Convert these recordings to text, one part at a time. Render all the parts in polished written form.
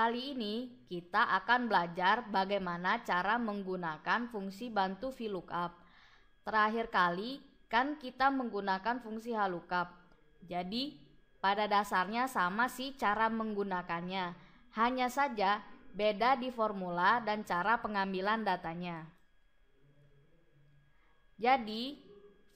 Kali ini kita akan belajar bagaimana cara menggunakan fungsi bantu VLOOKUP. Terakhir kali kan kita menggunakan fungsi HLOOKUP. Jadi pada dasarnya sama sih cara menggunakannya. Hanya saja beda di formula dan cara pengambilan datanya. Jadi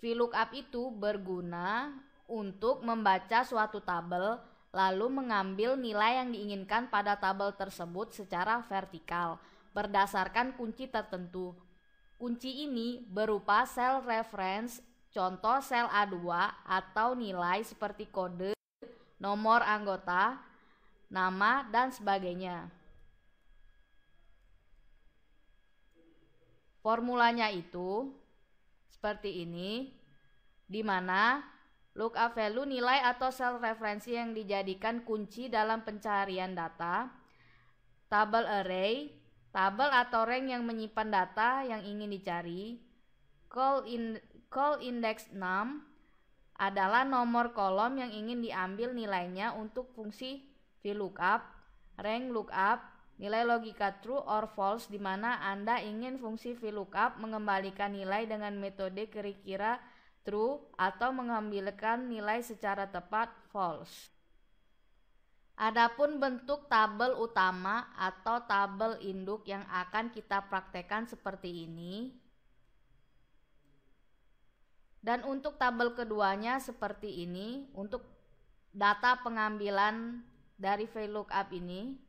VLOOKUP itu berguna untuk membaca suatu tabel lalu mengambil nilai yang diinginkan pada tabel tersebut secara vertikal berdasarkan kunci tertentu. Kunci ini berupa sel reference, contoh sel A2 atau nilai seperti kode, nomor anggota, nama, dan sebagainya. Formulanya itu seperti ini, di mana lookup value nilai atau sel referensi yang dijadikan kunci dalam pencarian data, tabel array, tabel atau rank yang menyimpan data yang ingin dicari, call index num adalah nomor kolom yang ingin diambil nilainya untuk fungsi VLOOKUP, rank lookup, nilai logika true or false di mana Anda ingin fungsi VLOOKUP mengembalikan nilai dengan metode kira-kira true atau mengambilkan nilai secara tepat false. Adapun bentuk tabel utama atau tabel induk yang akan kita praktekkan seperti ini. Dan untuk tabel keduanya seperti ini untuk data pengambilan dari VLOOKUP ini.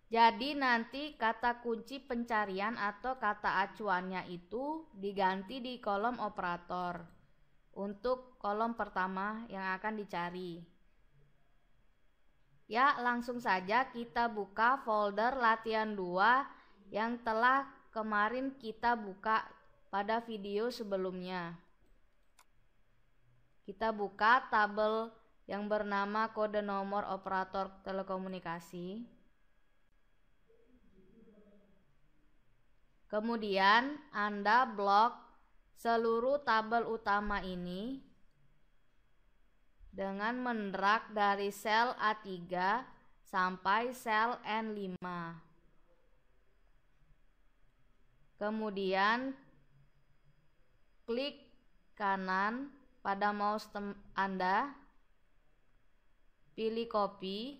Jadi nanti kata kunci pencarian atau kata acuannya itu diganti di kolom operator untuk kolom pertama yang akan dicari. Ya, langsung saja kita buka folder latihan 2 yang telah kemarin kita buka pada video sebelumnya. Kita buka tabel yang bernama kode nomor operator telekomunikasi. Kemudian Anda blok seluruh tabel utama ini dengan mendrag dari sel A3 sampai sel N5. Kemudian klik kanan pada mouse Anda, pilih copy.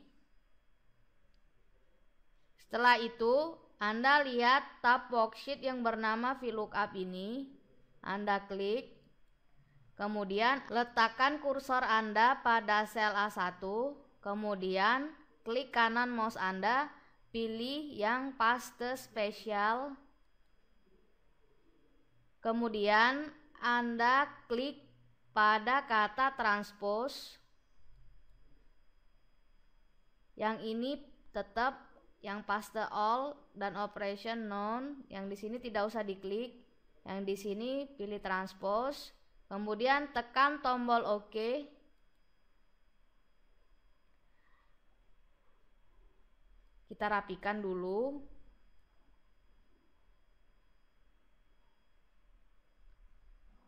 Setelah itu Anda lihat tab worksheet yang bernama VLOOKUP ini, Anda klik, kemudian letakkan kursor Anda pada sel A1, kemudian klik kanan mouse Anda, pilih yang paste spesial, kemudian Anda klik pada kata transpose, yang ini tetap yang paste all dan operation none, yang di sini tidak usah diklik, yang di sini pilih transpose, kemudian tekan tombol OK. Kita rapikan dulu.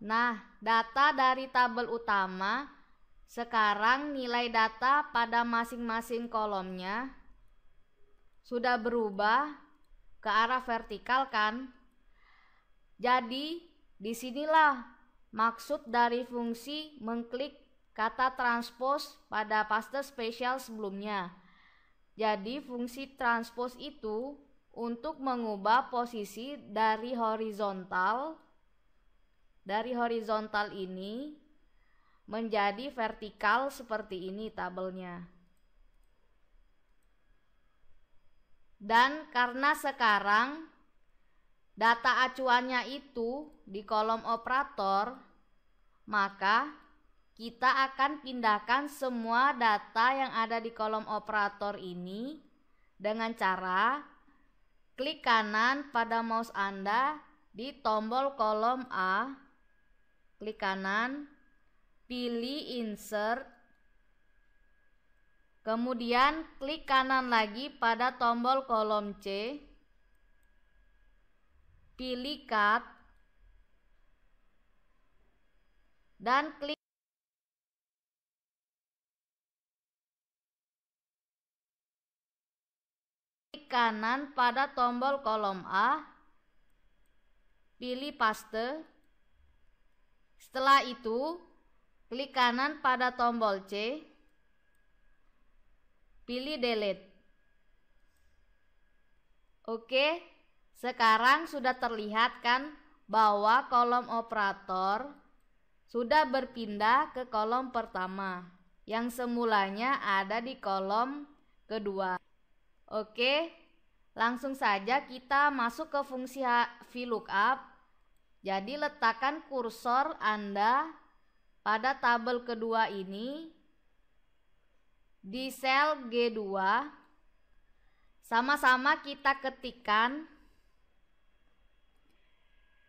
Nah, data dari tabel utama sekarang nilai data pada masing-masing kolomnya sudah berubah ke arah vertikal kan? Jadi disinilah maksud dari fungsi mengklik kata transpose pada paste spesial sebelumnya. Jadi fungsi transpose itu untuk mengubah posisi dari horizontal ini menjadi vertikal seperti ini tabelnya. Dan karena sekarang data acuannya itu di kolom operator, maka kita akan pindahkan semua data yang ada di kolom operator ini dengan cara klik kanan pada mouse Anda di tombol kolom A, klik kanan, pilih insert, kemudian klik kanan lagi pada tombol kolom C, pilih cut, dan klik kanan pada tombol kolom A, pilih paste. Setelah itu, klik kanan pada tombol C, pilih delete. Oke, sekarang sudah terlihat kan bahwa kolom operator sudah berpindah ke kolom pertama yang semulanya ada di kolom kedua. Oke, langsung saja kita masuk ke fungsi VLOOKUP. Jadi letakkan kursor Anda pada tabel kedua ini di sel G2. Sama-sama kita ketikkan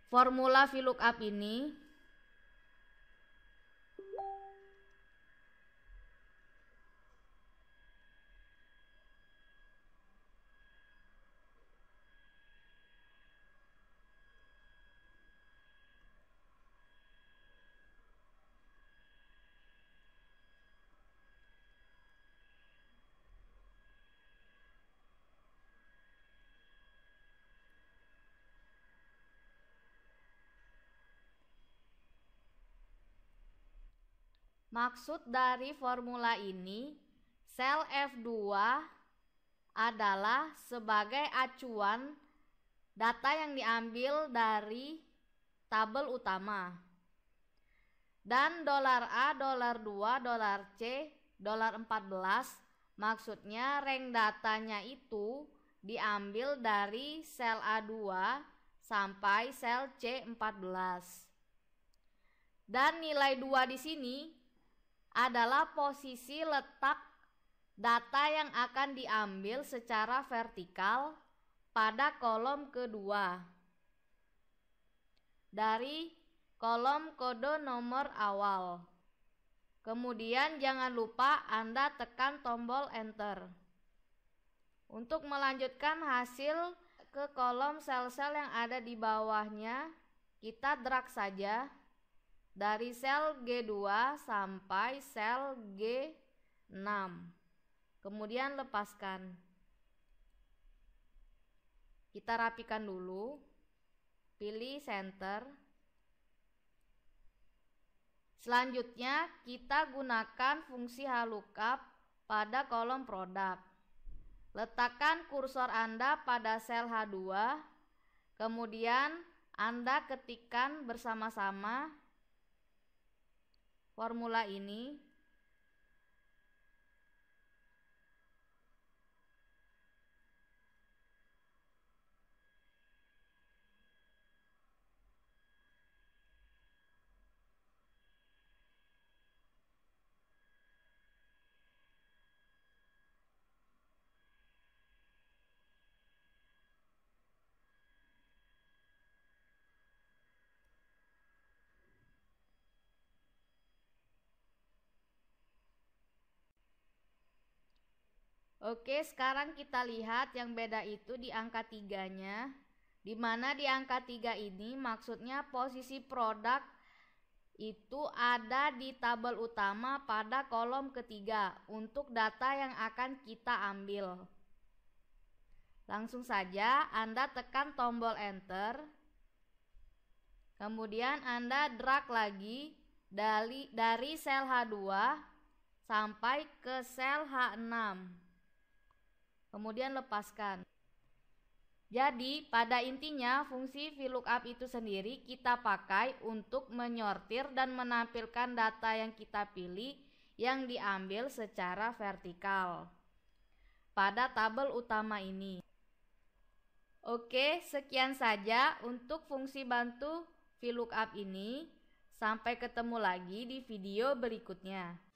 formula VLOOKUP ini. Maksud dari formula ini, sel F2 adalah sebagai acuan data yang diambil dari tabel utama. Dan $A, $2, $C, $14 maksudnya rank datanya itu diambil dari sel A2 sampai sel C14. Dan nilai 2 di sini adalah posisi letak data yang akan diambil secara vertikal pada kolom kedua dari kolom kode nomor awal. Kemudian jangan lupa Anda tekan tombol enter. Untuk melanjutkan hasil ke kolom sel-sel yang ada di bawahnya, kita drag saja dari sel G2 sampai sel G6. Kemudian lepaskan. Kita rapikan dulu. Pilih center. Selanjutnya kita gunakan fungsi VLOOKUP pada kolom produk. Letakkan kursor Anda pada sel H2. Kemudian Anda ketikkan bersama-sama formula ini. Oke, sekarang kita lihat yang beda itu di angka 3-nya. Di mana di angka 3 ini maksudnya posisi produk itu ada di tabel utama pada kolom ketiga untuk data yang akan kita ambil. Langsung saja Anda tekan tombol enter. Kemudian Anda drag lagi dari sel H2 sampai ke sel H6. Kemudian lepaskan. Jadi pada intinya fungsi VLOOKUP itu sendiri kita pakai untuk menyortir dan menampilkan data yang kita pilih yang diambil secara vertikal pada tabel utama ini. Oke, sekian saja untuk fungsi bantu VLOOKUP ini. Sampai ketemu lagi di video berikutnya.